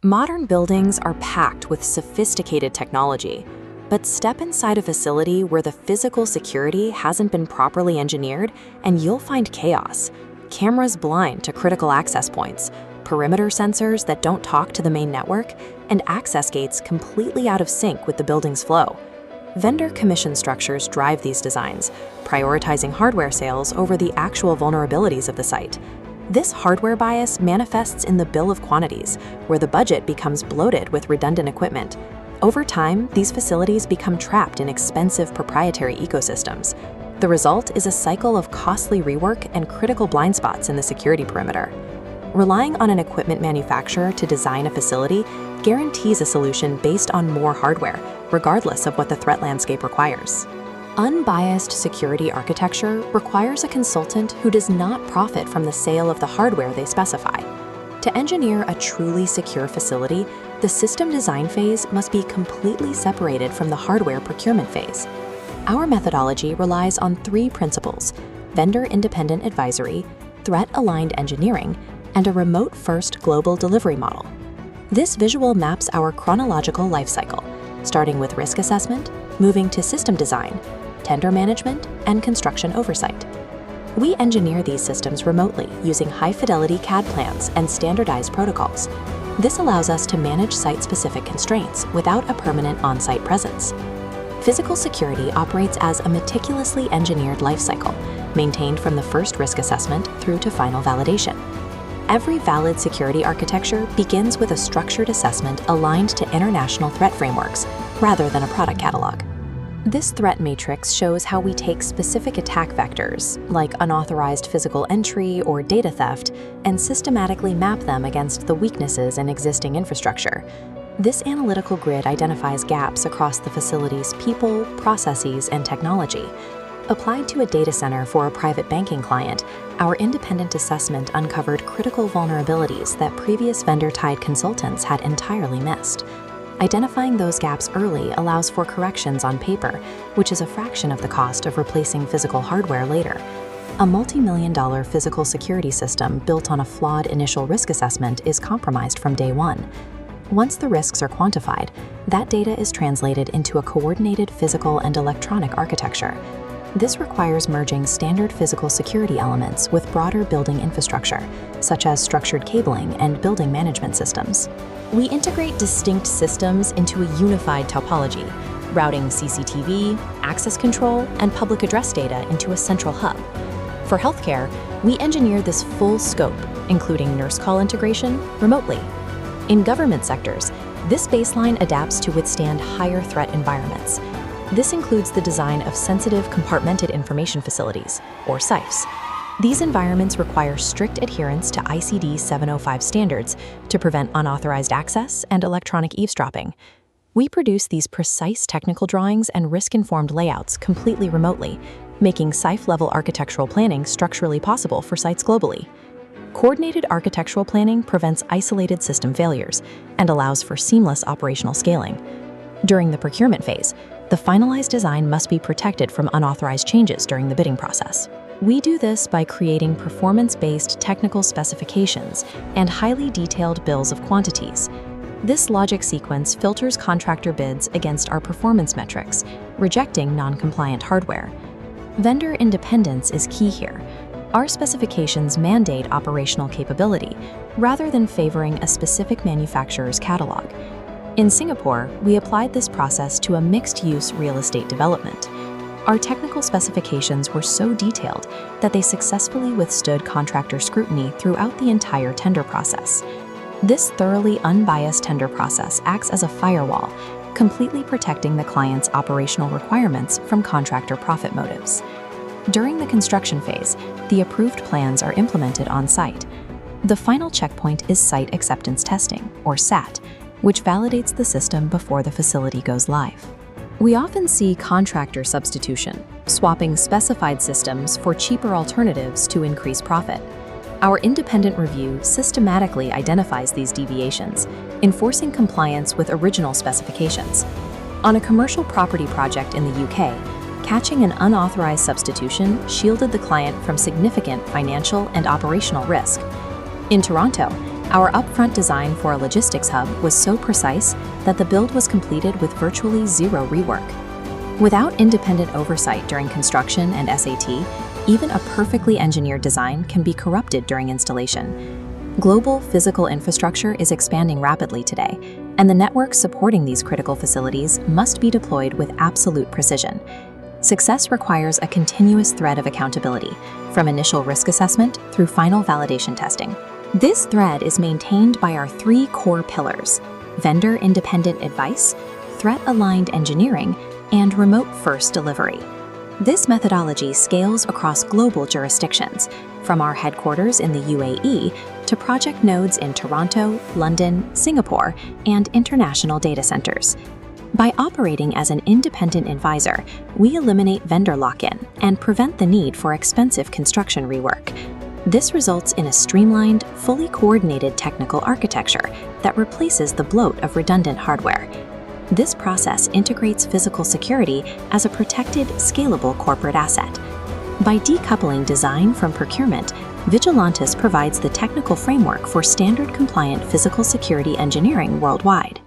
Modern buildings are packed with sophisticated technology, but step inside a facility where the physical security hasn't been properly engineered and you'll find chaos. Cameras blind to critical access points, perimeter sensors that don't talk to the main network, and access gates completely out of sync with the building's flow. Vendor commission structures drive these designs, prioritizing hardware sales over the actual vulnerabilities of the site. This hardware bias manifests in the bill of quantities, where the budget becomes bloated with redundant equipment. Over time, these facilities become trapped in expensive proprietary ecosystems. The result is a cycle of costly rework and critical blind spots in the security perimeter. Relying on an equipment manufacturer to design a facility guarantees a solution based on more hardware, regardless of what the threat landscape requires. Unbiased security architecture requires a consultant who does not profit from the sale of the hardware they specify. To engineer a truly secure facility, the system design phase must be completely separated from the hardware procurement phase. Our methodology relies on three principles: vendor-independent advisory, threat-aligned engineering, and a remote-first global delivery model. This visual maps our chronological lifecycle, starting with risk assessment, moving to system design, tender management, and construction oversight. We engineer these systems remotely using high-fidelity CAD plans and standardized protocols. This allows us to manage site-specific constraints without a permanent on-site presence. Physical security operates as a meticulously engineered lifecycle, maintained from the first risk assessment through to final validation. Every valid security architecture begins with a structured assessment aligned to international threat frameworks, rather than a product catalog. This threat matrix shows how we take specific attack vectors, like unauthorized physical entry or data theft, and systematically map them against the weaknesses in existing infrastructure. This analytical grid identifies gaps across the facility's people, processes, and technology. Applied to a data center for a private banking client, our independent assessment uncovered critical vulnerabilities that previous vendor-tied consultants had entirely missed. Identifying those gaps early allows for corrections on paper, which is a fraction of the cost of replacing physical hardware later. A multi-million-dollar physical security system built on a flawed initial risk assessment is compromised from day one. Once the risks are quantified, that data is translated into a coordinated physical and electronic architecture. This requires merging standard physical security elements with broader building infrastructure, such as structured cabling and building management systems. We integrate distinct systems into a unified topology, routing CCTV, access control, and public address data into a central hub. For healthcare, we engineer this full scope, including nurse call integration, remotely. In government sectors, this baseline adapts to withstand higher threat environments. This includes the design of sensitive compartmented information facilities, or SIFs. These environments require strict adherence to ICD 705 standards to prevent unauthorized access and electronic eavesdropping. We produce these precise technical drawings and risk-informed layouts completely remotely, making SIF-level architectural planning structurally possible for sites globally. Coordinated architectural planning prevents isolated system failures and allows for seamless operational scaling. During the procurement phase, the finalized design must be protected from unauthorized changes during the bidding process. We do this by creating performance-based technical specifications and highly detailed bills of quantities. This logic sequence filters contractor bids against our performance metrics, rejecting non-compliant hardware. Vendor independence is key here. Our specifications mandate operational capability, rather than favoring a specific manufacturer's catalog. In Singapore, we applied this process to a mixed-use real estate development. Our technical specifications were so detailed that they successfully withstood contractor scrutiny throughout the entire tender process. This thoroughly unbiased tender process acts as a firewall, completely protecting the client's operational requirements from contractor profit motives. During the construction phase, the approved plans are implemented on site. The final checkpoint is Site Acceptance Testing, or SAT, which validates the system before the facility goes live. We often see contractor substitution, swapping specified systems for cheaper alternatives to increase profit. Our independent review systematically identifies these deviations, enforcing compliance with original specifications. On a commercial property project in the UK, catching an unauthorized substitution shielded the client from significant financial and operational risk. In Toronto, Our upfront design for a logistics hub was so precise that the build was completed with virtually zero rework. Without independent oversight during construction and SAT, even a perfectly engineered design can be corrupted during installation. Global physical infrastructure is expanding rapidly today, and the networks supporting these critical facilities must be deployed with absolute precision. Success requires a continuous thread of accountability, from initial risk assessment through final validation testing. This thread is maintained by our three core pillars: vendor-independent advice, threat-aligned engineering, and remote-first delivery. This methodology scales across global jurisdictions, from our headquarters in the UAE to project nodes in Toronto, London, Singapore, and international data centers. By operating as an independent advisor, we eliminate vendor lock-in and prevent the need for expensive construction rework. This results in a streamlined, fully coordinated technical architecture that replaces the bloat of redundant hardware. This process integrates physical security as a protected, scalable corporate asset. By decoupling design from procurement, Vigilantis provides the technical framework for standard-compliant physical security engineering worldwide.